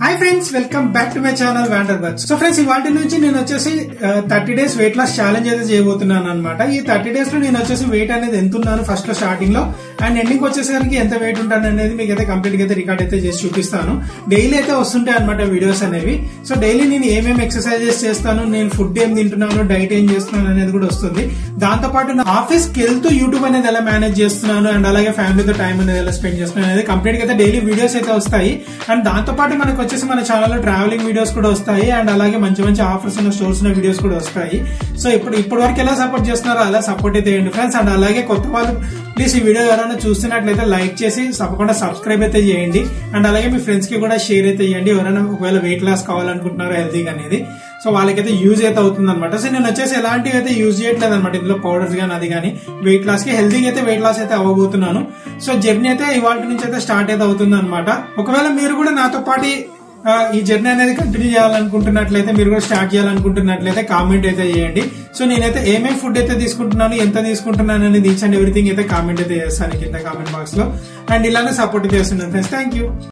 Hi friends, welcome back to my channel Wanderbirds. So friends, ఇవాళ నుంచి నేను వచ్చేసి 30 days వెయిట్ లాస్ ఛాలెంజ్ అయితే చేయబోతున్నాను అనమాట. ఈ 30 days లో నేను వచ్చేసి వెయిట్ అనేది ఎంత ఉన్నాను ఫస్ట్ లో స్టార్టింగ్ లో అండ్ ఎండింగ్ వచ్చేసరికి ఎంత వెయిట్ ఉంటాను అనేది మీకు అయితే కంప్లీట్ గా అయితే రికార్డ్ అయితే చేసి చూపిస్తాను. డైలీ అయితే వస్తుంటాయి అనమాట వీడియోస్ అనేవి. సో డైలీ నేను ఏమేమి ఎక్సర్సైజెస్ చేస్తాను, నేను ఫుడ్ ఏం తింటున్నాను, డైట్ ఏం చేస్తున్నాను అనేది కూడా వస్తుంది. దాంతో పాటు నా ఆఫీస్ కి వెళ్తూ యూట్యూబ్ అనేది ఎలా మేనేజ్ చేస్తున్నాను అండ్ అలాగే ఫ్యామిలీతో టైం అనేది ఎలా స్పెండ్ చేస్తున్నాను అనేది కంప్లీట్ గా అయితే డైలీ వీడియోస్ అయితే వస్తాయి. అండ్ దాంతో పాటు మనకు వచ్చేసి మన ఛానల్లో ట్రావెలింగ్ వీడియోస్ కూడా వస్తాయి అండ్ అలాగే మంచి మంచి ఆఫర్స్ ఉన్న స్టోర్స్ ఉన్న వీడియోస్ కూడా వస్తాయి. సో ఇప్పుడు వరకు ఎలా సపోర్ట్ చేస్తున్నారో అలా సపోర్ట్ అయితే చేయండి ఫ్రెండ్స్. అండ్ అలాగే కొత్త వాళ్ళు ప్లీజ్ ఈ వీడియో ఎవరైనా చూస్తున్నట్లయితే లైక్ చేసి తప్పకుండా సబ్స్క్రైబ్ అయితే చేయండి. అండ్ అలాగే మీ ఫ్రెండ్స్ కి కూడా షేర్ అయితే చేయండి. ఎవరైనా ఒకవేళ వెయిట్ లాస్ కావాలనుకుంటున్నారో హెల్తీగా అనేది, సో వాళ్ళకైతే యూజ్ అయితే అవుతుంది అనమాట. సో నేను వచ్చేసి ఎలాంటివి అయితే యూజ్ చేయట్లేదు అనమాట. ఇందులో పౌడర్స్ గానీ అది కానీ వెయిట్ లాస్ కి హెల్తీగా అయితే వెయిట్ లాస్ అయితే అవ్వబోతున్నాను. సో జర్నీ అయితే ఇవాళ నుంచి అయితే స్టార్ట్ అయితే అవుతుంది అనమాట. ఒకవేళ మీరు కూడా నాతో పాటు ఈ జర్నీ అనేది కంటిన్యూ చేయాలనుకుంటున్నట్లయితే, మీరు కూడా స్టార్ట్ చేయాలనుకుంటున్నట్లయితే కామెంట్ అయితే చేయండి. సో నేనైతే ఏమేమి ఫుడ్ అయితే తీసుకుంటున్నాను, ఎంత తీసుకుంటున్నాను అనేది ఈచ్ అండ్ ఎవ్రీథింగ్ అయితే కామెంట్ అయితే చేస్తాను కింద కామెంట్ బాక్స్ లో. అండ్ ఇలానే సపోర్ట్ చేస్తున్నాను ఫ్రెండ్స్. Thank you.